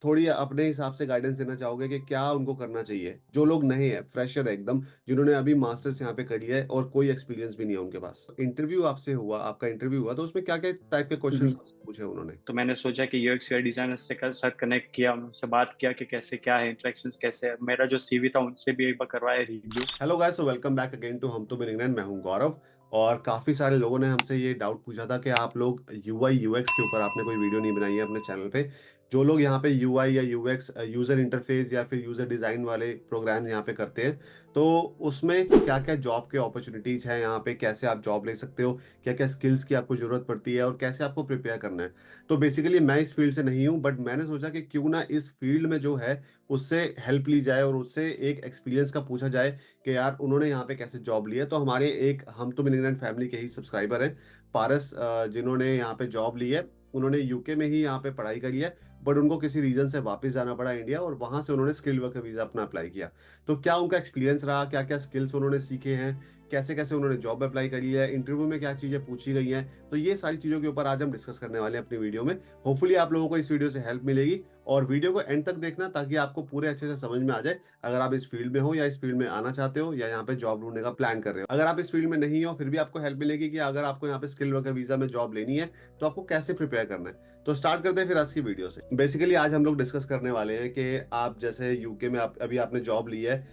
थोड़ी अपने हिसाब से गाइडेंस देना चाहोगे कि क्या उनको करना चाहिए, जो लोग नए हैं, फ्रेशर है एकदम, जिन्होंने अभी मास्टर्स यहाँ पे करी है और कोई एक्सपीरियंस भी नहीं है उनके पास। इंटरव्यू आपसे हुआ, आपका इंटरव्यू हुआ, तो उसमें क्या क्या टाइप के क्वेश्चंस हम्म। आपसे पूछे उन्होंने? तो मैंने सोचा कि यूएक्स यूआई डिजाइनर से सर कनेक्ट किया, उनसे बात किया कि कैसे क्या है, इंटरेक्शंस कैसे है, मेरा जो सीवी था उनसे भी एक बार करवाया रिव्यू। हेलो गाइस, तो वेलकम बैक अगेन टू हम तो बिगिनर। मैं हूं गौरव। और काफ़ी सारे लोगों ने हमसे ये डाउट पूछा था कि आप लोग यूआई यूएक्स के ऊपर आपने कोई वीडियो नहीं बनाई है अपने चैनल पे। जो लोग यहाँ पे यूआई या यूएक्स, यूज़र इंटरफेस या फिर यूज़र डिज़ाइन वाले प्रोग्राम यहाँ पे करते हैं, तो उसमें क्या क्या जॉब के अपॉर्चुनिटीज़ हैं, यहाँ पे कैसे आप जॉब ले सकते हो, क्या क्या स्किल्स की आपको ज़रूरत पड़ती है और कैसे आपको प्रिपेयर करना है। तो बेसिकली मैं इस फील्ड से नहीं हूँ, बट मैंने सोचा कि क्यों ना इस फील्ड में जो है उससे हेल्प ली जाए और उससे एक एक्सपीरियंस का पूछा जाए कि यार उन्होंने यहाँ पे कैसे जॉब ली है। तो हमारे एक हम तो मिलियनेयर फैमिली के ही सब्सक्राइबर हैं, पारस, जिन्होंने यहाँ पे जॉब ली है। उन्होंने यूके में ही यहाँ पे पढ़ाई करी है, बट उनको किसी रीजन से वापस जाना पड़ा इंडिया, और वहां से उन्होंने स्किल वर्कर वीजा अपना अप्लाई किया। तो क्या उनका एक्सपीरियंस रहा, क्या क्या स्किल्स उन्होंने सीखे हैं, कैसे कैसे उन्होंने जॉब अप्लाई करी है, इंटरव्यू में क्या चीजें पूछी गई हैं, तो ये सारी चीजों के ऊपर आज हम डिस्कस करने वाले हैं अपनी वीडियो में। होपफुली आप लोगों को इस वीडियो से हेल्प मिलेगी, और वीडियो को एंड तक देखना ताकि आपको पूरे अच्छे से समझ में आ जाए, अगर आप इस फील्ड में हो या इस फील्ड में आना चाहते हो या यहाँ पे जॉब ढूंढने का प्लान कर रहे हो। अगर आप इस फील्ड में नहीं हो फिर भी आपको हेल्प मिलेगी कि अगर आपको यहाँ पे स्किल वर्कर वीजा में जॉब लेनी है तो आपको कैसे प्रिपेयर करना है। तो स्टार्ट करते हैं फिर आज की वीडियो से। बेसिकली आज हम लोग डिस्कस करने वाले हैं कि आप जैसे यूके में अभी आपने जॉब ली है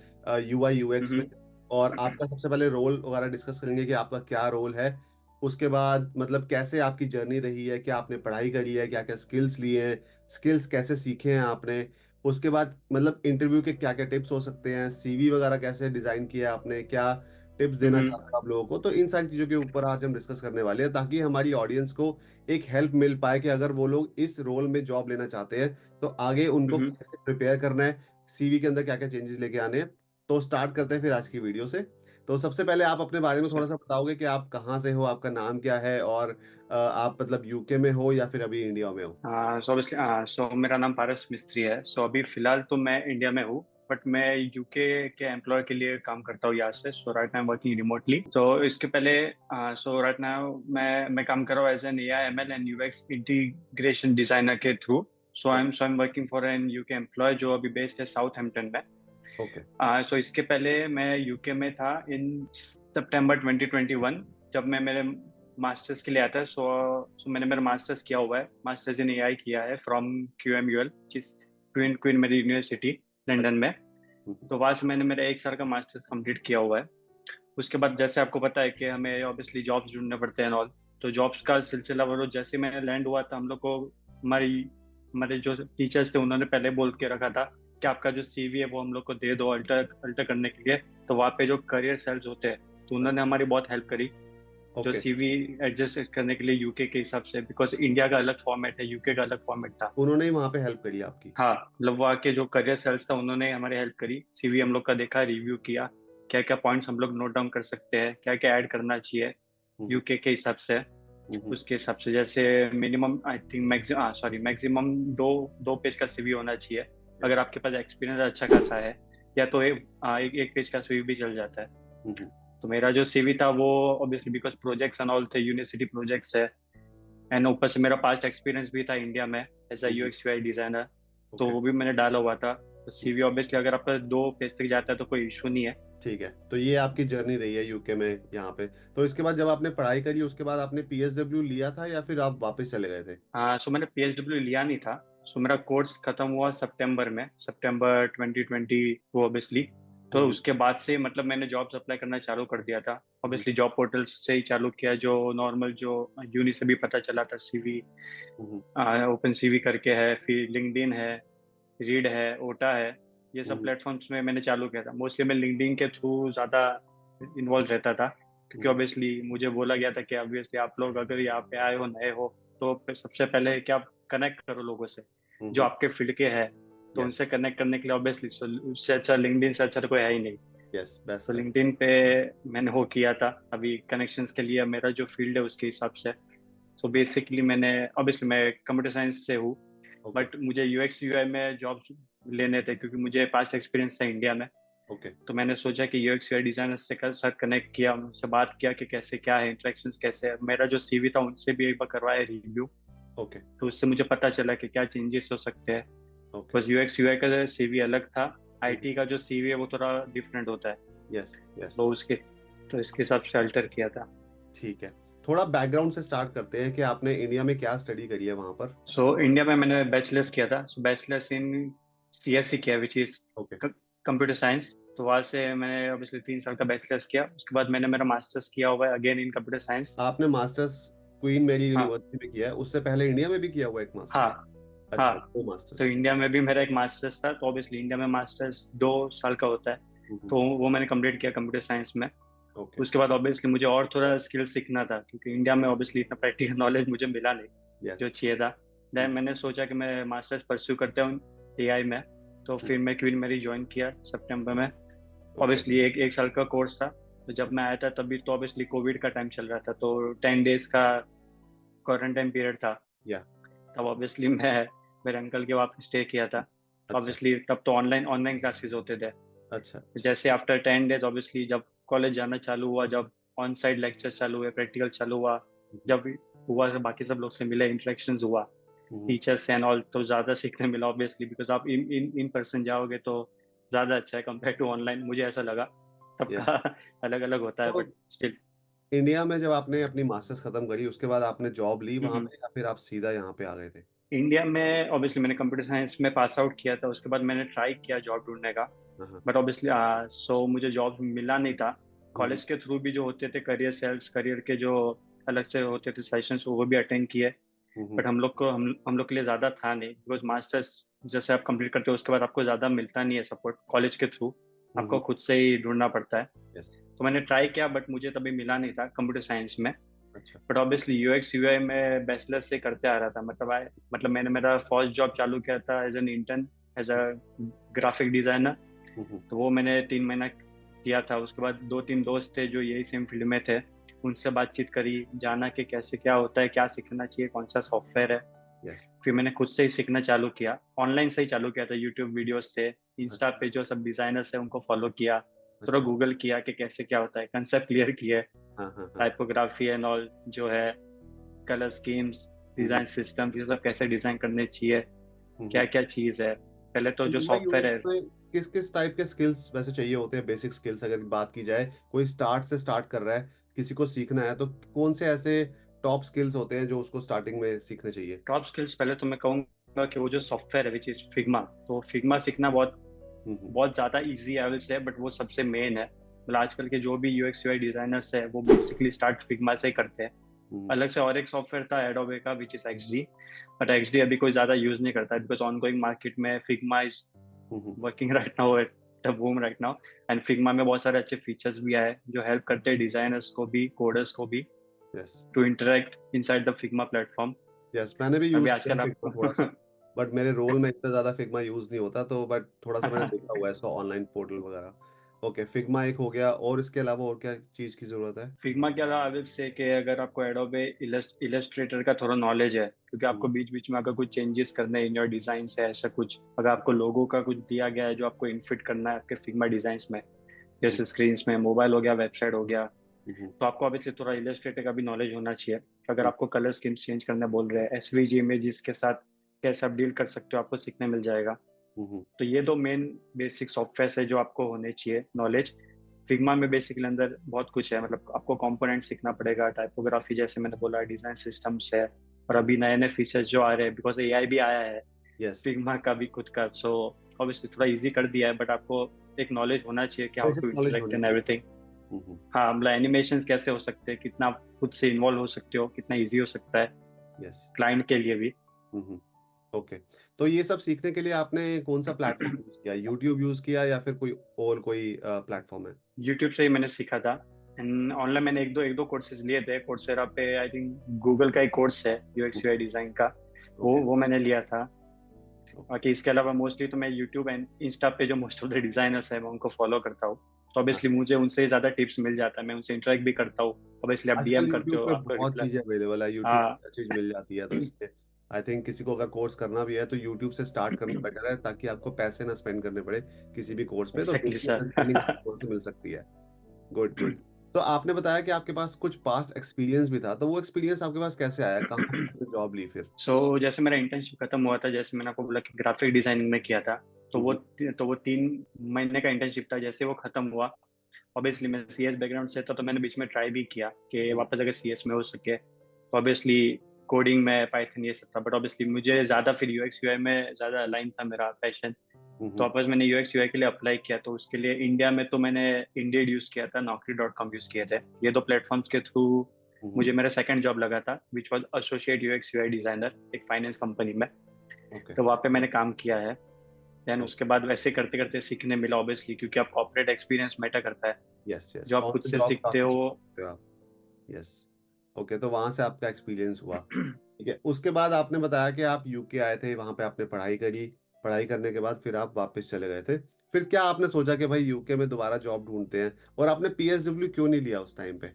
यूआई यूएक्स में, हम्म। और आपका सबसे पहले रोल वगैरह डिस्कस करेंगे कि आपका क्या रोल है। उसके बाद मतलब कैसे आपकी जर्नी रही है, क्या आपने पढ़ाई करी है, क्या क्या स्किल्स लिए हैं, स्किल्स कैसे सीखे हैं आपने। उसके बाद मतलब इंटरव्यू के क्या क्या टिप्स हो सकते हैं, सीवी वगैरह कैसे डिजाइन किया है आपने, क्या टिप्स देना हम्म। चाहते हो आप लोगों को। तो इन सारी चीजों के ऊपर आज हम डिस्कस करने वाले हैं ताकि हमारी ऑडियंस को एक हेल्प मिल पाए कि अगर वो लोग इस रोल में जॉब लेना चाहते हैं तो आगे उनको हम्म। कैसे प्रिपेयर करना है, सीवी के अंदर क्या क्या चेंजेस लेके आने हैं। तो स्टार्ट करते हैं फिर आज की वीडियो से। तो सबसे पहले आप अपने बारे में थोड़ा अच्छा। सा बताओगे कि आप कहाँ से हो, आपका नाम क्या है, और आप मतलब यूके में हो या फिर अभी इंडिया में हो। सो ऑब्वियसली, मेरा नाम पारस मिस्त्री है। सो अभी फिलहाल तो मैं इंडिया में हूँ, बट मैं यूके के एम्प्लॉय के लिए काम करता हूँ यहाँ से। So right now I am working remotely. तो इसके पहले सो राइट नाउ मैं काम कर रहा हूँ as an AI ML and UX integration designer के through. So I am working for an UK employ जो अभी बेस्ड है साउथ हेम्पटन में। ओके। सो इसके पहले मैं यूके में था इन सितंबर 2021, जब मैं मेरे मास्टर्स के लिए आया था। सो मैंने मेरा मास्टर्स किया हुआ है, मास्टर्स इन एआई किया है फ्रॉम क्यूएमयूएल, जिस क्वीन क्वीन मेरी यूनिवर्सिटी लंदन अच्छा। में। हम्म। तो वहाँ से मैंने मेरा एक साल का मास्टर्स कंप्लीट किया हुआ है। उसके बाद जैसे आपको पता है कि हमें ऑब्वियसली जॉब्स ढूंढने पड़ते हैं ऑल। तो जॉब्स का सिलसिला वो जैसे मैंने लैंड हुआ था, हम लोग को हमारी हमारे जो टीचर्स थे उन्होंने पहले बोल के रखा था कि आपका जो सीवी है वो हम लोग को दे दो अल्टर अल्टर करने के लिए। तो वहाँ पे जो करियर सेल्स होते हैं, तो उन्होंने हमारी बहुत हेल्प करी जो ओके। सीवी एडजस्ट करने के लिए यूके के हिसाब से, बिकॉज इंडिया का अलग फॉर्मेट है, यूके का अलग फॉर्मेट था। उन्होंने ही वहां पे हेल्प करी आपकी? हाँ, मतलब वहाँ के जो करियर सेल्स था उन्होंने हमारी हेल्प करी, सीवी हम लोग का देखा, रिव्यू किया, क्या क्या पॉइंट्स हम लोग नोट डाउन कर सकते हैं, क्या क्या ऐड करना चाहिए हम्म। यूके के हिसाब से। हम्म। उसके हिसाब से जैसे मिनिमम आई थिंक मैक्सिमम दो दो पेज का सीवी होना चाहिए। यस। अगर आपके पास एक्सपीरियंस अच्छा खासा है, या तो एक पेज का सीवी भी चल जाता है। हम्म। तो मेरा जो सीवी था वो obviously because projects and all थे, यूनिवर्सिटी प्रोजेक्ट्स है, एंड ऊपर से मेरा पास्ट एक्सपीरियंस भी था इंडिया में as a hmm. UX UI designer. तो ओके। वो भी मैंने डाला हुआ था। तो सीवी ऑब्वियसली अगर आपका दो पेज तक जाता है तो कोई इशू नहीं है। ठीक है, तो ये आपकी जर्नी रही है यूके में यहाँ पे। तो इसके बाद जब आपने पढ़ाई करी उसके बाद आपने पीएसडब्ल्यू लिया था या फिर आप वापस चले गए थे? हाँ, सो मैंने पीएचडब्ल्यू लिया नहीं था। सो मेरा कोर्स खत्म हुआ सितंबर में, सितंबर 2020 वो ऑब्वियसली। तो हम्म। उसके बाद से मतलब मैंने जॉब्स अप्लाई करना चालू कर दिया था। हम्म। ऑब्वियसली जॉब पोर्टल से ही चालू किया, जो नॉर्मल जो यूनि से भी पता चला था, सीवी हम्म। ओपन सीवी करके है, फिर लिंक्डइन है, रीड है, ओटा है। ये सब हम्म। प्लेटफॉर्म्स में मैंने चालू किया था। मोस्टली मैं लिंक्डइन के थ्रू ज़्यादा इन्वॉल्व रहता था, क्योंकि हम्म। ऑब्वियसली मुझे बोला गया था कि ऑब्वियसली आप लोग अगर यहाँ पे आए हो, नए हो, तो फिर सबसे पहले कि आप कनेक्ट करो लोगों से जो हम्म। आपके फील्ड के हैं। तो यस। उनसे कनेक्ट करने के लिए ऑब्वियसली उससे अच्छा लिंक्डइन से अच्छा तो कोई है ही नहीं। यस, तो बेस्ट है। लिंक्डइन पे मैंने वो किया था अभी कनेक्शंस के लिए, मेरा जो फील्ड है उसके हिसाब से। सो बेसिकली मैंने, ऑब्वियसली मैं कंप्यूटर साइंस से हूँ, ओके। बट मुझे यूएक्स यूआई में जॉब लेने थे क्योंकि मुझे पास्ट एक्सपीरियंस था इंडिया में। ओके। तो मैंने सोचा कि यूएक्स यूआई डिजाइनर से सर कनेक्ट किया, उनसे बात किया कि कैसे क्या है, इंटरेक्शंस कैसे है, मेरा जो सीवी था उनसे भी एक बार करवाया रिव्यू। ओके। तो उससे मुझे पता चला कि क्या चेंजेस हो सकते हैं। ओके। बस यूएक्स यूआई का सीवी अलग था, हुँ, हुँ। आईटी का जो सीवी है वो थोड़ा डिफरेंट होता है, यस, यस। तो उसके तो इसके हिसाब से अल्टर किया था। ठीक है। थोड़ा बैकग्राउंड से स्टार्ट करते हैं कि आपने इंडिया में क्या स्टडी करी है वहाँ पर? सो इंडिया में मैंने बैचलर्स किया था, सो बैचलर्स इन सीएससी किया, which is okay. Computer science. तो वहाँ से मैंने ऑब्वियसली 3 साल का बैचलर्स किया, उसके बाद मैंने मेरा मास्टर्स किया हुआ है अगेन इन कंप्यूटर साइंस। आपने मास्टर्स क्वीन मैरी हाँ यूनिवर्सिटी में किया है, उससे पहले इंडिया में भी किया हुआ है एक हाँ मास्टर्स? हाँ। अच्छा, 2 तो मास्टर्स, ठीक। इंडिया में भी मेरा एक मास्टर्स था, तो ऑब्वियसली इंडिया में मास्टर्स 2 साल का होता है, हुँ, हुँ। तो वो मैंने कंप्लीट किया कंप्यूटर साइंस में। ओके। उसके बाद ऑब्वियसली मुझे और थोड़ा स्किल सीखना था, क्योंकि इंडिया में ऑब्वियसली इतना प्रैक्टिकल नॉलेज मुझे मिला नहीं जो यस। चाहिए था। देन हुँ, मैंने सोचा कि मैं मास्टर्स परस्यू करता हूँ एआई में, तो हुँ। फिर मैं क्वीन मैरी ज्वाइन किया सितंबर में। ओके। ऑब्वियसली एक एक साल का कोर्स था, तो जब मैं आया था तभी तो ऑब्वियसली कोविड का टाइम चल रहा था, तो 10 डेज का क्वारंटाइन पीरियड था। या तब ऑब्वियसली मैं मेरे अंकल के वहाँ पे स्टे किया था। अच्छा, ऑब्वियसली तब तो ऑनलाइन ऑनलाइन क्लासेस होते थे। अच्छा, अच्छा। जैसे आफ्टर 10 डेज ऑब्वियसली जब कॉलेज जाना चालू हुआ, जब ऑन साइट लेक्चर्स चालू हुए, प्रैक्टिकल चालू हुआ, हुँ, हुँ। जब हुआ तो बाकी सब लोग से मिले, इंटरेक्शंस हुआ, हुँ, हुँ। टीचर्स एंड ऑल, तो ज़्यादा सीखने मिला ऑब्वियसली, बिकॉज़ आप इन पर्सन जाओगे तो ज़्यादा अच्छा है कंपेयर टू ऑनलाइन, मुझे ऐसा लगा। या सबका अलग-अलग होता है, तो बट स्टिल। इंडिया में जब आपने अपनी मास्टर्स खत्म करी, उसके बाद आपने जॉब ली हुँ, वहाँ हुँ। पे या फिर आप सीधा यहाँ पे आ गए थे? इंडिया में ऑब्वियसली मैंने कंप्यूटर साइंस में पास आउट किया था, उसके बाद मैंने ट्राई किया जॉब ढूँढने का, हाँ, हाँ। बट ऑब्वियसली सो मुझे जॉब मिला नहीं था। हुँ, हुँ। कॉलेज के थ्रू भी जो होते थे करियर सेल्स, करियर के जो अलग से होते थे सेशंस, वो भी अटेंड किए, हुँ, हुँ। बट हम लोग के लिए ज़्यादा था नहीं, बिकॉज़ मास्टर्स जैसे आप कंप्लीट करते हो उसके बाद आपको ज़्यादा मिलता नहीं है सपोर्ट कॉलेज के थ्रू, हुँ, आपको हुँ। खुद से ही ढूँढना पड़ता है। यस। तो मैंने ट्राई किया, बट मुझे तभी मिला नहीं था कंप्यूटर साइंस में। अच्छा। बट ऑब्वियसली यूएक्स यूआई में बैचलर्स से करते आ रहा था, मतलब मैंने मेरा फर्स्ट जॉब चालू किया था as an intern, as a graphic designer. Hmm, hmm. तो वो मैंने 3 महीना किया था, उसके बाद 2-3 दोस्त थे जो यही सेम फील्ड में थे, उनसे बातचीत करी, जाना कि कैसे क्या होता है, क्या सीखना चाहिए, कौन सा सॉफ्टवेयर है। यस। फिर मैंने खुद से ही सीखना चालू किया, ऑनलाइन से ही चालू किया था, यूट्यूब वीडियोस से, इंस्टा अच्छा, पे जो सब डिजाइनर्स है उनको फॉलो किया, थोड़ा अच्छा। गूगल किया कि कैसे क्या होता है, कंसेप्ट क्लियर किए, हाँ, हाँ, हाँ। टाइपोग्राफी एंड ऑल जो है, कलर स्कीम्स, हुँ, हुँ। डिजाइन सिस्टम, ये सब कैसे डिजाइन करने चाहिए, हुँ, क्या हुँ। क्या चीज़ है। पहले तो तो जो यूआई सॉफ्टवेयर यूएक्स है, में किस-किस टाइप के स्किल्स वैसे चाहिए होते हैं, बेसिक स्किल्स अगर बात की जाए? कोई स्टार्ट कर रहा है, किसी को सीखना है, तो कौन से ऐसे टॉप स्किल्स होते हैं जो उसको स्टार्टिंग में सीखने चाहिए? टॉप स्किल्स पहले तो मैं कहूँगा कि वो जो सॉफ्टवेयर है विच इज़ फिग्मा, तो फिग्मा सीखना बहुत हुँ, हुँ। बहुत ज़्यादा ईज़ी है आई विल से, बट वो सबसे मेन है। मतलब आजकल के जो भी यूएक्स यूआई डिज़ाइनर्स हैं, वो बेसिकली स्टार्ट फिग्मा से ही करते हैं। हुँ, हुँ। अलग से और एक सॉफ्टवेयर था एडोबे का which is XD, but XD अभी कोई ज़्यादा यूज़ नहीं करता है, बिकॉज़ ऑनगोइंग मार्केट में Figma is hmm, hmm. Working right now at the boom right now. And Figma में बहुत सारे अच्छे फीचर्स भी आए, जो हेल्प करते हैं डिज़ाइनर्स को भी, कोडर्स को भी, yes, to interact inside the Figma platform. Yes मैंने भी अभी यूज़ किया है आजकल फिग्मा आपको थोड़ा-सा, बट मेरे रोल में इतना ज़्यादा फिग्मा यूज़ नहीं होता तो बट थोड़ा-सा मैंने देखा हुआ है इसको ऑनलाइन पोर्टल वगैरह। ओके, फिग्मा एक हो गया और इसके अलावा और क्या चीज़ की ज़रूरत है? फिग्मा के अलावा आई विल से कि अगर आपको एडोबे इलस्ट्रेटर का थोड़ा नॉलेज है, क्योंकि हुँ, आपको बीच-बीच में अगर कुछ चेंजेस करने हैं इन योर डिज़ाइन्स है, ऐसा कुछ, अगर आपको लोगो का कुछ दिया गया है जो आपको इनफिट करना है आपके फिग्मा डिज़ाइन्स में, हुँ, जैसे स्क्रीन्स में, मोबाइल हो गया, वेबसाइट हो गया, हुँ, हुँ, तो आपको ऑब्वियसली थोड़ा इलस्ट्रेटर का भी नॉलेज होना चाहिए। अगर हुँ, आपको कलर स्कीम्स चेंज करने बोल रहे हैं, एसवीजी इमेजेस के साथ कैसे आप डील कर सकते हो, आपको सीखने मिल जाएगा। हुँ, हुँ। तो ये 2 मेन बेसिक सॉफ्टवेयर्स है जो आपको होने चाहिए नॉलेज। फिग्मा में बेसिकली अंदर बहुत कुछ है, मतलब आपको कंपोनेंट सीखना पड़ेगा, टाइपोग्राफी जैसे मैंने बोला, डिज़ाइन सिस्टम्स है, और हुँ, अभी नए-नए फीचर्स जो आ रहे हैं, बिकॉज़ एआई भी आया है, यस, फिग्मा का भी खुद का, सो ऑब्वियसली थोड़ा ईज़ी कर दिया है, बट आपको एक नॉलेज होना चाहिए कि how basic to knowledge interact होनी एंड चाहिए। एवरीथिंग। हुँ, हुँ, हाँ, मतलब एनिमेशंस कैसे हो सकते हैं, कितना आप खुद से इन्वॉल्व हो सकते हो, कितना ईज़ी हो सकता है यस। क्लाइंट के लिए भी। हुँ, हुँ। ओके। तो ये सब सीखने के लिए आपने कौन-सा प्लेटफ़ॉर्म यूज़ किया? यूट्यूब यूज़ किया या फिर कोई प्लेटफ़ॉर्म है? यूट्यूब से ही मैंने सीखा था, एंड ऑनलाइन मैंने 1-2 कोर्सेज़ लिए थे, कोर्सेरा पे आई थिंक गूगल का एक कोर्स है हुँ, यूएक्स यूआई डिज़ाइन का, ओके, वो मैंने लिया था। ओके। बाकी इसके अलावा मोस्टली तो मैं यूट्यूब एंड इंस्टा पे जो मोस्ट ऑफ द डिज़ाइनर्स हैं, मैं उनको फ़ॉलो करता हूँ। तो हाँ, ऑब्वियसली मुझे उनसे ज़्यादा टिप्स मिल जाता है, मैं उनसे इंटरैक्ट भी करता हूँ। ऑब्वियसली आप आजकल डीएम करते यूट्यूब हो, पे आपको बहुत रिप्लाई। चीज़ें अवेलेबल है, यूट्यूब पे हाँ, हर चीज़ मिल जाती है, तो इसलिए आई थिंक किसी को अगर कोर्स करना भी है, तो यूट्यूब से स्टार्ट करना बेटर है ताकि आपको पैसे ना स्पेंड करने पड़े किसी भी कोर्स पे, तो एग्ज़ैक्टली बेसिक सर। अंडरस्टैंडिंग आपको वहाँ से मिल सकती है। Good, good. तो आपने बताया कि आपके पास कुछ पास्ट एक्सपीरियंस भी था, तो वो एक्सपीरियंस आपके पास कैसे आया? कहाँ पे आपने जॉब ली फिर? जैसे मेरा इंटर्नशिप खत्म हुआ था, जैसे मैंने आपको बोला कि ग्राफिक डिजाइनिंग में किया था, तो हुँ, वो हुँ। तो वो 3 महीने का इंटर्नशिप था। जैसे वो खत्म हुआ, ऑब्वियसली मैं सीएस बैकग्राउंड से था, तो मैंने बीच में ट्राई भी किया कि हुँ, वापस अगर सीएस में हो सके, तो ऑब्वियसली कोडिंग में पाइथन ये सब था, बट ऑब्वियसली मुझे ज़्यादा फिर यूएक्स यूआई में ज़्यादा अलाइन था मेरा पैशन। हुँ, तो हुँ, वापस मैंने यूएक्स यूआई के लिए अप्लाई किया, तो उसके लिए इंडिया में तो मैंने इंडीड यूज़ किया था, naukri.com यूज़ किए थे। ये 2 प्लेटफॉर्म्स के थ्रू हुँ, मुझे हुँ। मेरा सेकंड जॉब लगा था, which was associate UX UI designer, एक फाइनेंस कंपनी में। ओके, तो वहाँ पे मैंने काम किया है। Then okay. उसके बाद वैसे करते-करते सीखने मिला, ऑब्वियसली, क्योंकि आप कॉर्पोरेट एक्सपीरियंस मैटर करता है। Yes, yes. जो आप ऑन खुद द से जॉब सीखते काफ़ी हो। सीखते हो आप। यस। ओके, तो वहाँ से आपका एक्सपीरियंस हुआ। ठीक है, उसके बाद आपने बताया कि आप यूके आए थे, वहाँ पे आपने पढ़ाई करी, पढ़ाई करने के बाद फिर आप वापस चले गए थे। फिर क्या आपने सोचा कि भाई यूके में दोबारा जॉब ढूँढते हैं और आपने पीएसडब्ल्यू क्यों नहीं लिया उस टाइम पे?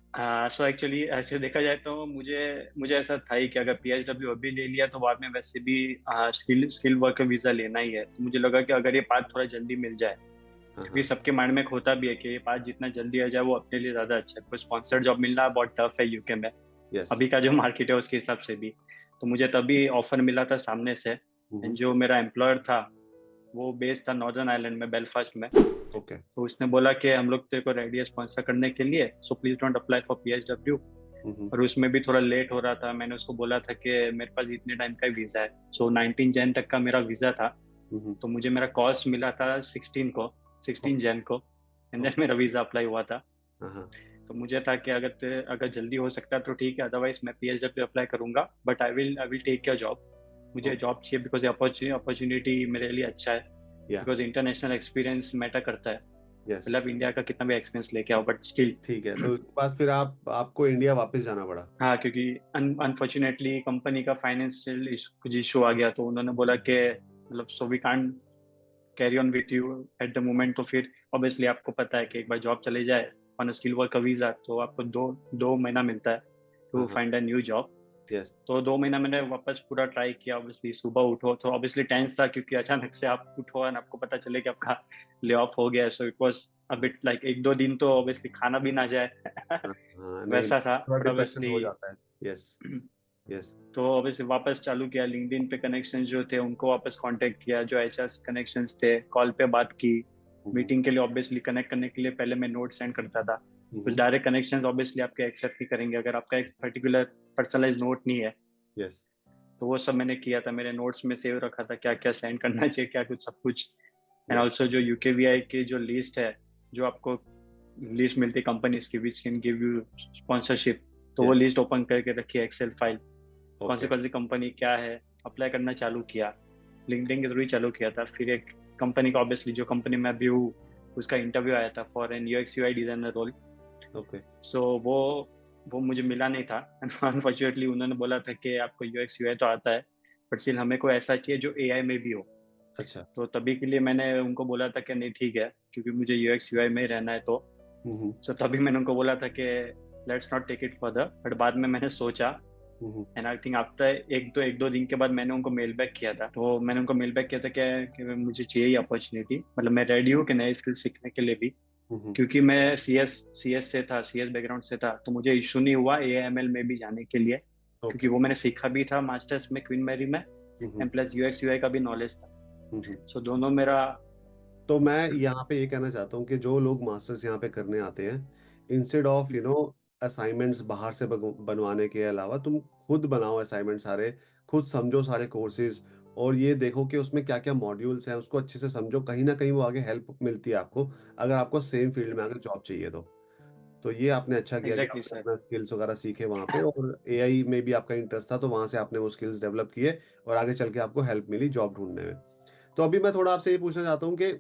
सो एक्चुअली ऐसे देखा जाए तो मुझे मुझे ऐसा था ही कि अगर पीएचडब्ल्यू अभी ले लिया तो बाद में वैसे भी स्किल वर्कर वीजा लेना ही है। तो मुझे लगा कि अगर ये पाथ थोड़ा जल्दी मिल जाए, हाँ, क्योंकि हाँ। सबके माइंड में एक होता भी है कि ये पाथ जितना जल्दी आ जाए वो अपने लिए ज्यादा अच्छा है। कोई स्पॉन्सर्ड जॉब मिलना बहुत टफ है यूके में, यस। अभी का जो मार्केट है उसके हिसाब से भी। तो मुझे तभी ऑफर मिला था सामने से, हुँ, एंड हुँ। जो मेरा एम्प्लॉयर था वो बेस्ड था नॉर्दर्न आयरलैंड में, बेलफास्ट में। ओके। तो उसने बोला कि हम लोग तेरे को रेडी है स्पॉन्सर करने के लिए, so please don't apply for PHW. Hmm, hmm. और उसमें भी थोड़ा लेट हो रहा था। मैंने उसको बोला था कि मेरे पास इतने टाइम का वीज़ा है, सो 19 जैन तक का मेरा वीज़ा था। हुँ, हुँ। तो मुझे मेरा कॉस्ट मिला था 16 ओके, जैन को, एंड देन ओके। मेरा वीज़ा अप्लाई हुआ था। हाँ, हाँ। तो मुझे था कि अगर जल्दी हो सकता है तो ठीक है, अदरवाइज मैं पीएचडब्ल्यू अप्लाई करूंगा, but I will take your job. मुझे ओके। जॉब चाहिए बिकॉज अपॉर्चुनिटी मेरे लिए अच्छा है, या बिकॉज इंटरनेशनल एक्सपीरियंस मैटर करता है। यस। मतलब इंडिया का कितना भी एक्सपीरियंस लेके आओ, बट स्टिल। ठीक है, तो उसके बाद फिर आपको इंडिया वापस जाना पड़ा। हाँ, क्योंकि अनफॉर्चुनेटली कंपनी का फाइनेंशियल कुछ इशू आ गया, तो उन्होंने बोला कि मतलब so we can't carry on with you at the moment. तो फिर ऑब्वियसली आपको पता है कि एक बार जॉब चले जाए on a skill work visa, तो आपको दो दो महीना मिलता है हाँ, टू हाँ। Find a new job. Yes. तो 2 महीना मैंने वापस पूरा ट्राई किया। ऑब्वियसली सुबह उठो तो ऑब्वियसली टेंस था, क्योंकि अचानक से आप उठो और आपको पता चले कि आपका ले ऑफ हो गया है। So it was a bit like 1-2 दिन तो ऑब्वियसली खाना भी ना जाए हाँ, हाँ, नहीं, वैसा था। थोड़ा बट डिप्रेशन ऑब्वियसली हो जाता है। Yes, yes. तो ऑब्वियसली वापस चालू किया, लिंक्डइन पे कनेक्शंस जो थे उनको वापस कांटेक्ट किया, जो एचआर कनेक्शंस थे, कॉल पे बात की। हुँ, हुँ। मीटिंग के लिए ऑब्वियसली कनेक्ट करने के लिए पहले मैं नोट सेंड करता था। हुँ, कुछ हुँ। डायरेक्ट कनेक्शंस ऑब्वियसली आपके एक्सेप्ट नहीं करेंगे अगर आपका एक पर्टिकुलर पर्सनलाइज नोट नहीं है। यस, तो वो सब मैंने किया था, मेरे नोट्स में सेव रखा था क्या क्या सेंड करना चाहिए, क्या कुछ सब कुछ। एंड यस, ऑल्सो जो यूकेवीआई की जो लिस्ट है, जो आपको लिस्ट मिलती है कंपनीज की which can give you sponsorship, तो वो यस। लिस्ट ओपन करके रखी है एक्सेल फाइल। ओके। कौन सी कंपनी क्या है, अप्लाई करना चालू किया। लिंक्डइन के थ्रू ही चालू किया था। फिर एक कंपनी का, ऑब्वियसली जो कंपनी में अभी हूँ, उसका इंटरव्यू आया था for an UX UI designer role. Okay. So वो मुझे मिला नहीं था अनफॉर्चुनेटली। उन्होंने बोला था कि आपको यूएक्स यूआई तो आता है, बट स्टिल हमें कोई ऐसा चाहिए जो एआई में भी हो। अच्छा। तो तभी के लिए मैंने उनको बोला था कि नहीं ठीक है, क्योंकि मुझे यूएक्स यूआई में ही रहना है। तो हुँ, हुँ। सो तभी मैंने उनको बोला था कि let's not take it further. But बाद में मैंने सोचा, हुँ, हुँ। एंड आई थिंक आफ्टर एक दो दिन के बाद मैंने उनको मेल बैक किया था। तो मैंने उनको मेल बैक किया था कि मुझे चाहिए अपॉर्चुनिटी, मतलब मैं रेडी हूँ कि नए स्किल सीखने के लिए भी। हुँ, हुँ। क्योंकि मैं सीएस से था, सीएस बैकग्राउंड से था, तो मुझे इशू नहीं हुआ एएमएल में भी जाने के लिए, क्योंकि ओके। वो मैंने सीखा भी था मास्टर्स में क्वीन मैरी में, हुँ, हुँ। एंड प्लस यूएक्स यूआई का भी नॉलेज था। हुँ, हुँ। सो दोनों मेरा। तो मैं यहाँ पे ये कहना चाहता हूँ कि जो लोग मास्टर्स यहाँ पे करने आते हैं, इंस्टेड ऑफ असाइनमेंट्स बाहर से बनवाने के अलावा तुम खुद बनाओ असाइनमेंट सारे, खुद समझो सारे कोर्सेज और ये देखो कि उसमें क्या-क्या मॉड्यूल्स हैं, उसको अच्छे से समझो, कहीं न कहीं वो आगे हेल्प मिलती है आपको, अगर आपको सेम फील्ड में आगे जॉब चाहिए तो। तो ये आपने अच्छा किया कि एग्जैक्टली आपने सर। अपना स्किल्स वगैरह सीखे वहाँ पे और एआई में भी आपका इंटरेस्ट था, तो वहाँ से आपने वो स्किल्स डेवलप किए और आगे चल के आपको हेल्प मिली जॉब ढूँढने में। तो अभी मैं थोड़ा आपसे ये पूछना चाहता हूँ कि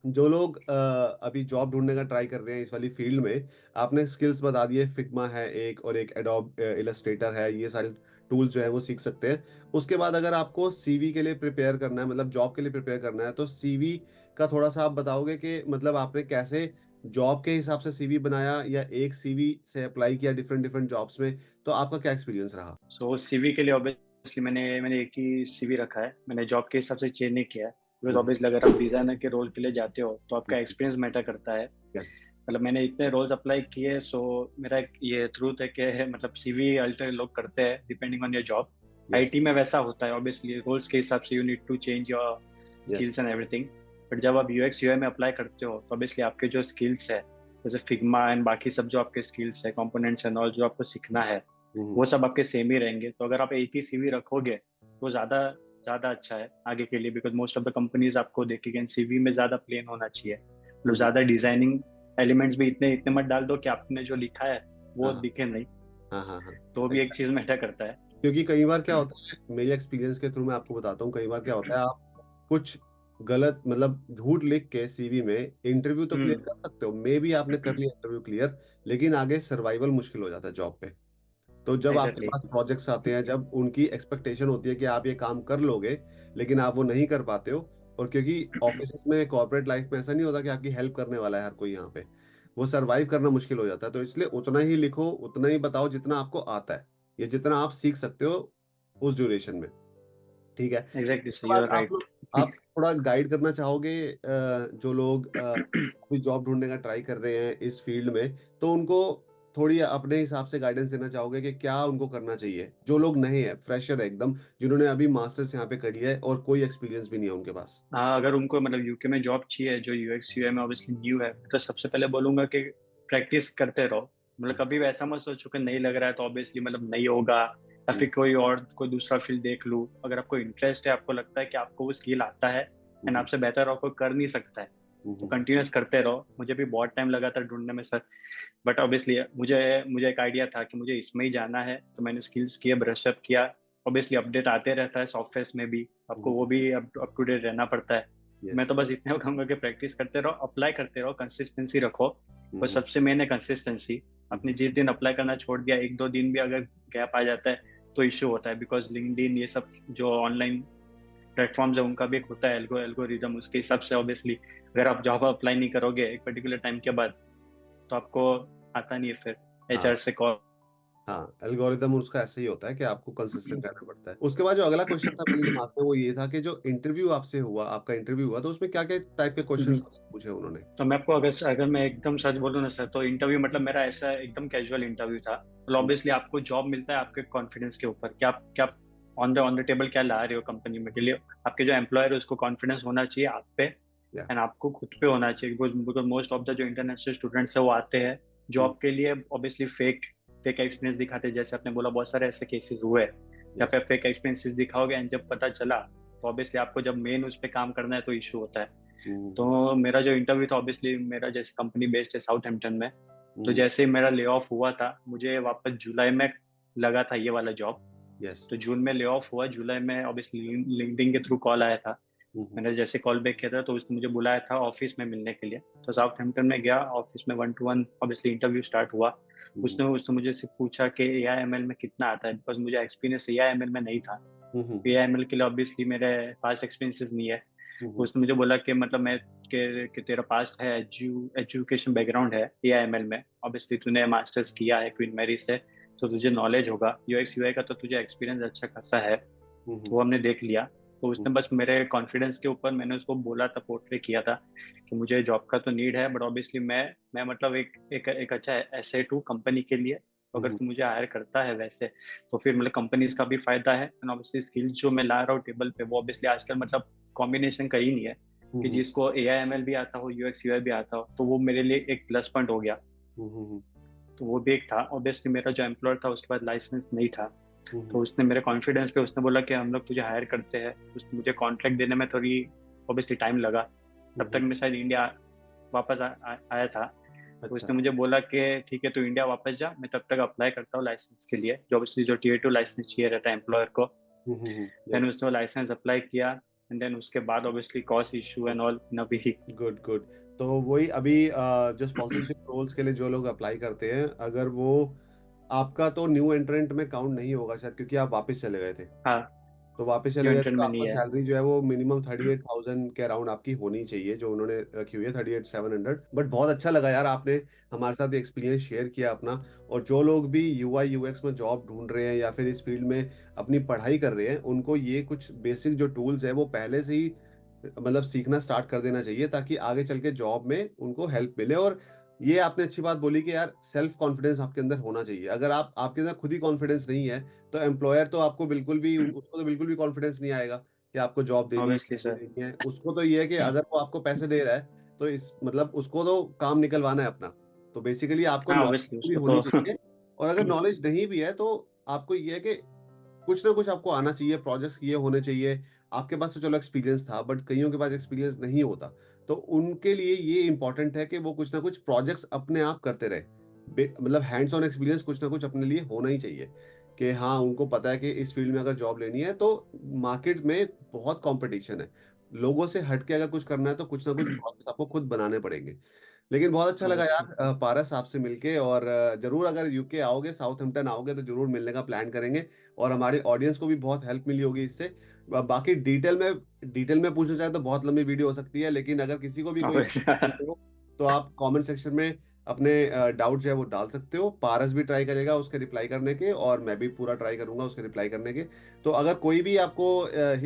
जो लोग अभी जॉब ढूँढने का ट्राई कर रहे हैं इस वाली फ़ील्ड में, आपने स्किल्स बता दिए, फिग्मा है एक और एक एडोब इलस्ट्रेटर है, ये सारे टूल्स जो हैं वो सीख सकते हैं। उसके बाद अगर आपको सीवी के लिए प्रिपेयर करना है, मतलब जॉब के लिए प्रिपेयर करना है, तो सीवी का थोड़ा-सा आप बताओगे कि मतलब आपने कैसे जॉब के हिसाब से सीवी बनाया या एक सीवी से अप्लाई किया डिफरेंट-डिफरेंट जॉब्स में? तो आपका क्या एक्सपीरियंस रहा? सो सीवी के लिए ऑब्वियसली मैंने मैंने एक ही सीवी रखा है, मैंने जॉब के हिसाब से चेंज नहीं किया है, बिकॉज हुँ, हुँ। ऑब्वियसली अगर आप डिजाइनर के रोल के लिए जाते हो तो हुँ, आपका हुँ। एक्सपीरियंस मैटर करता है। यस। मतलब मैंने इतने रोल्स अप्लाई किए, सो मेरा एक ये ट्रूथ है कि मतलब सीवी अल्टर लोग करते हैं depending on your job. Yes, IT में वैसा होता है ऑब्वियसली, रोल्स के हिसाब से you need to change your yes. Skills and everything. But जब आप यूएक्स यूआई में अप्लाई करते हो तो ऑब्वियसली आपके जो स्किल्स है, जैसे फिग्मा एंड बाकी सब जो आपके स्किल्स है, कंपोनेंट्स एंड ऑल जो आपको सीखना है, हुँ, हुँ। वो सब आपके सेम ही रहेंगे। तो अगर आप एक ही सीवी रखोगे तो ज़्यादा ज़्यादा अच्छा है आगे के लिए, because most of the companies आपको देखेंगे सीवी में ज़्यादा प्लेन होना चाहिए, मतलब हुँ, हुँ। ज़्यादा डिजाइनिंग एलिमेंट्स भी इतने इतने मत डाल दो कि आपने जो लिखा है वो हाँ, हाँ। दिखे नहीं। हाँ, हाँ, हाँ। तो वो भी एक चीज़ मैटर करता है। क्योंकि कई बार क्या होता है, मेरे एक्सपीरियंस के थ्रू मैं आपको बताता हूँ, कई बार क्या होता है आप कुछ गलत मतलब झूठ लिख के सीवी में इंटरव्यू तो क्लियर हम्म। कर सकते हो, मे बी आपने कर लिया इंटरव्यू क्लियर, लेकिन आगे सर्वाइवल मुश्किल हो जाता है जॉब पे। तो जब आपके एग्जैक्टली। पास प्रोजेक्ट्स आते हैं, जब उनकी एक्सपेक्टेशन होती है कि आप ये काम कर लोगे, लेकिन आप वो नहीं कर पाते हो, और क्योंकि ऑफिस में कॉर्पोरेट लाइफ में ऐसा नहीं होता कि आपकी हेल्प करने वाला है हर कोई यहाँ पे, वो सर्वाइव करना मुश्किल हो जाता है। तो इसलिए उतना ही लिखो, उतना ही बताओ जितना आपको आता है, या जितना आप सीख सकते हो उस ड्यूरेशन में। ठीक है। एग्जैक्टली उसके सही, यू बाद आर आप राइट। लोग आप थोड़ा गाइड करना चाहोगे जो लोग अभी जॉब ढूँढने का ट्राई कर रहे हैं इस फील्ड में, तो उनको थोड़ी अपने हिसाब से गाइडेंस देना चाहोगे कि क्या उनको करना चाहिए? जो लोग नए हैं, फ्रेशर है एकदम, जिन्होंने अभी मास्टर्स यहाँ पे कर लिया है और कोई एक्सपीरियंस भी नहीं है उनके पास। हाँ, अगर उनको मतलब यूके में जॉब चाहिए जो यूएक्स यूआई में ऑब्वियसली न्यू है, तो सबसे पहले बोलूंगा कि प्रैक्टिस करते रहो। मतलब हुँ, कभी भी ऐसा मत सोचो कि नहीं लग रहा है तो ऑब्वियसली मतलब नहीं होगा, या हुँ, फिर कोई दूसरा फील्ड देख लूँ। अगर आपको इंटरेस्ट है, आपको लगता है कि आपको वो स्किल आता है हुँ, एंड हुँ, आपसे बेहतर और कोई कर नहीं सकता है, हुँ, तो हुँ, कंटिन्यूस करते रहो। मुझे भी बहुत टाइम लगा था ढूंढने में सर, बट ऑब्वियसली मुझे मुझे एक आइडिया था कि मुझे इसमें ही जाना है, तो मैंने स्किल्स किए, ब्रशअप किया। ऑब्वियसली अपडेट आते रहता है सॉफ्टवेयर में भी, आपको हुँ, वो भी अप टू डेट रहना पड़ता है। मैं यस। तो बस इतना कहूंगा कि प्रैक्टिस करते रहो, अप्लाई करते रहो, कंसिस्टेंसी रखो। हुँ, और हुँ, सबसे मेन है कंसिस्टेंसी। हुँ, आपने हुँ, जिस दिन अप्लाई करना छोड़ दिया, एक दो दिन भी अगर गैप आ जाता है तो इश्यू होता है, बिकॉज लिंक्डइन ये सब जो ऑनलाइन प्लेटफॉर्म्स है उनका भी एक होता है एल्गोरिदम, उसके हिसाब से ऑब्वियसली अगर आप जॉब अप्लाई नहीं करोगे एक पर्टिकुलर टाइम के बाद, तो आपको आता नहीं है फिर हाँ। एचआर से कॉल। हाँ, एल्गोरिदम उसका ऐसे ही होता है कि आपको कंसिस्टेंट रहना पड़ता है। उसके बाद जो अगला क्वेश्चन था मेरे दिमाग में वो ये था कि जो इंटरव्यू आपसे हुआ, आपका इंटरव्यू हुआ, तो उसमें क्या-क्या टाइप के क्वेश्चन्स आपसे पूछे उन्होंने? तो मैं आपको अगर अगर मैं एकदम सच बोलूँ ना सर, तो इंटरव्यू मतलब मेरा ऐसा एकदम कैजुअल इंटरव्यू था। मतलब हुँ, ऑब्वियसली आपको जॉब मिलता है आपके कॉन्फिडेंस के ऊपर, कि आप क्या ऑन द टेबल क्या ला रहे हो कंपनी में के लिए। आपके जो एम्प्लॉयर है उसको कॉन्फिडेंस होना चाहिए आप पे, या एंड आपको खुद पे होना चाहिए, बिकॉज मोस्ट ऑफ द जो इंटरनेशनल स्टूडेंट्स है वो आते हैं हुँ, जॉब के लिए, ऑब्वियसली फेक फेक एक्सपीरियंस दिखाते हैं। जैसे आपने बोला बहुत सारे ऐसे केसेस हुए हैं जहाँ पे यस। फेक एक्सपीरियंसेस दिखाओगे एंड जब पता चला तो ऑब्वियसली आपको जब मेन उस पर काम करना है तो इशू होता है। हुँ, तो मेरा जो इंटरव्यू था, ऑब्वियसली मेरा जैसे कंपनी बेस्ड है साउथहैम्पटन में, तो हुँ, जैसे ही मेरा ले ऑफ हुआ था, मुझे वापस जुलाई में लगा था ये वाला जॉब। यस। तो जून में ले ऑफ हुआ, जुलाई में ऑब्वियसली लिंक्डइन के थ्रू कॉल आया था। हुँ, हुँ, मैंने जैसे कॉल बैक किया था तो उसने मुझे बुलाया था ऑफिस में मिलने के लिए, तो साउथहैम्पटन में गया ऑफिस में, 1 to 1 ऑब्वियसली इंटरव्यू स्टार्ट हुआ। हुँ, उसने उसने मुझे सिर्फ पूछा कि एआईएमएल में कितना आता है, बिकॉज मुझे एक्सपीरियंस एआईएमएल में नहीं था। हुँ, हुँ, एआईएमएल के लिए ऑब्वियसली मेरे पास एक्सपीरियंसेस नहीं है। हुँ, तो हुँ, उसने मुझे बोला कि मतलब मैं कि तेरा पास्ट है, एजुकेशन बैकग्राउंड है एआईएमएल में, ऑब्वियसली तूने मास्टर्स किया है क्वीन मैरी से, तो तुझे नॉलेज होगा यूएक्स यूआई का, तो तुझे एक्सपीरियंस अच्छा खासा है। हुँ, हुँ, वो हमने देख लिया। तो हुँ, उसने बस मेरे कॉन्फिडेंस के ऊपर, मैंने उसको बोला था, पोर्ट्रे किया था कि मुझे जॉब का तो नीड है, बट ऑब्वियसली मैं मतलब एक अच्छा एसेट हूँ कंपनी के लिए। तो अगर हुँ, तू मुझे हायर करता है वैसे, तो फिर मतलब कंपनीज का भी फायदा है, एंड ऑब्वियसली स्किल्स जो मैं ला रहा हूँ टेबल पे वो ऑब्वियसली आजकल मतलब कॉम्बिनेशन का ही नहीं है हुँ, कि हुँ, जिसको एआईएमएल भी आता हो यूएक्स यूआई भी आता हो, तो वो मेरे लिए एक प्लस पॉइंट हो गया। हुँ, हुँ, हुँ, तो वो भी एक था। ऑब्वियसली मेरा जो एम्प्लॉयर था उसके पास लाइसेंस नहीं था, हुँ, तो हुँ, उसने मेरे कॉन्फिडेंस पे उसने बोला कि हम लोग तुझे हायर करते हैं। उसने मुझे कॉन्ट्रैक्ट देने में थोड़ी ऑब्वियसली टाइम लगा। हुँ, तब तक हुँ, मैं शायद इंडिया वापस आया था। तो अच्छा। उसने मुझे बोला कि ठीक है, तू इंडिया वापस जा, मैं तब तक अप्लाई करता हूँ लाइसेंस के लिए, जो ऑब्वियसली जो टीयर 2 लाइसेंस चाहिए रहता है एम्प्लॉयर को। Hmm, hmm, hmm, then yes. उसने लाइसेंस अप्लाई किया, एंड देन उसके बाद obviously cost issue and all नबी। Good, good. तो वही अभी जो स्पॉन्सरशिप रोल्स के लिए जो लोग अप्लाई करते हैं, अगर वो आपका तो न्यू एंट्रेंट में काउंट नहीं होगा शायद, क्योंकि आप वापस चले गए थे। हाँ, तो वापस चले न्यू गए थे एंट्रेंट तो में आपका नहीं है। सैलरी जो है वो मिनिमम 38,000 के अराउंड आपकी होनी चाहिए, जो उन्होंने रखी हुई है 38,700। बट बहुत अच्छा लगा यार, आपने हमारे साथ एक्सपीरियंस शेयर किया अपना। और जो लोग भी यूआई यूएक्स में जॉब ढूंढ रहे हैं या फिर इस फील्ड में अपनी पढ़ाई कर रहे हैं, उनको ये कुछ बेसिक जो टूल्स है वो पहले से ही मतलब सीखना स्टार्ट कर देना चाहिए, ताकि आगे चल के जॉब में उनको हेल्प मिले। और ये आपने अच्छी बात बोली कि यार सेल्फ कॉन्फिडेंस आपके अंदर होना चाहिए। अगर आप आपके अंदर खुद ही कॉन्फिडेंस नहीं है, तो एम्प्लॉयर तो आपको बिल्कुल भी उसको तो बिल्कुल भी कॉन्फिडेंस नहीं आएगा कि आपको जॉब देनी है ऑब्वियसली कि सर। नहीं देनी है। उसको तो ये है कि अगर वो आपको पैसे दे रहा है, तो इस मतलब उसको तो काम निकलवाना है अपना। तो बेसिकली आपको हाँ, ऑब्वियसली नॉलेज भी उसको होनी तो चाहिए, और अगर नॉलेज नहीं भी है, तो आपको ये है कि कुछ ना कुछ आपको आना चाहिए, प्रोजेक्ट्स किए होने चाहिए। आपके पास तो चलो एक्सपीरियंस था, बट कईयों के पास एक्सपीरियंस नहीं होता। तो उनके लिए ये इम्पोर्टेंट है कि वो कुछ ना कुछ प्रोजेक्ट्स अपने आप करते रहे। मतलब हैंड्स ऑन एक्सपीरियंस कुछ ना कुछ अपने लिए होना ही चाहिए, कि हाँ, उनको पता है कि इस फील्ड में अगर जॉब लेनी है तो मार्केट में बहुत कॉम्पिटिशन है। लोगों से हट के अगर कुछ करना है, तो कुछ ना कुछ प्रोजेक्ट आपको खुद बनाने पड़ेंगे। लेकिन बहुत अच्छा लगा ऑब्वियसली। यार पारस आपसे मिलके, और जरूर अगर यूके आओगे, साउथहैम्पटन आओगे, तो जरूर मिलने का प्लान करेंगे। और हमारी ऑडियंस को भी बहुत हेल्प मिली होगी इससे। बाकी डिटेल में पूछना चाहे तो बहुत लंबी वीडियो हो सकती है, लेकिन अगर किसी को भी कोई ऑब्वियसली। हो, तो आप कमेंट सेक्शन में अपने डाउट जो है वो डाल सकते हो। पारस भी ट्राई करेगा उसके रिप्लाई करने के, और मैं भी पूरा ट्राई करूंगा उसके रिप्लाई करने के। तो अगर कोई भी आपको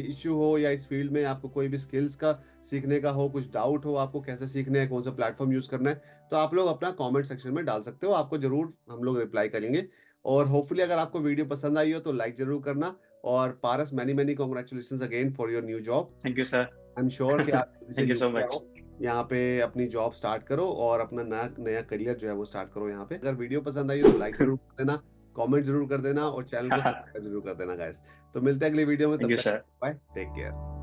इश्यू हो, या इस फील्ड में आपको कोई भी स्किल्स का सीखने का हो, कुछ डाउट हो आपको कैसे सीखने हैं, कौन सा प्लेटफॉर्म यूज करना है, तो आप लोग अपना कमेंट सेक्शन में डाल सकते हो। आपको जरूर हम लोग रिप्लाई करेंगे। और होपफुली अगर आपको वीडियो पसंद आई हो, तो लाइक जरूर करना। और Paras, many many congratulation again for your new job. Thank you sir. I am sure कि आप जल्दी से thank you so UK much. आओ, यहाँ पे अपनी जॉब स्टार्ट करो, और अपना नया नया करियर जो है वो स्टार्ट करो यहाँ पे। अगर वीडियो पसंद आई हो, तो लाइक जरूर कर देना, कमेंट जरूर कर देना, और चैनल को थैंक सब्सक्राइब जरूर कर देना गाइस। तो मिलते हैं अगली वीडियो में, तब यू तक सर। Bye, take care.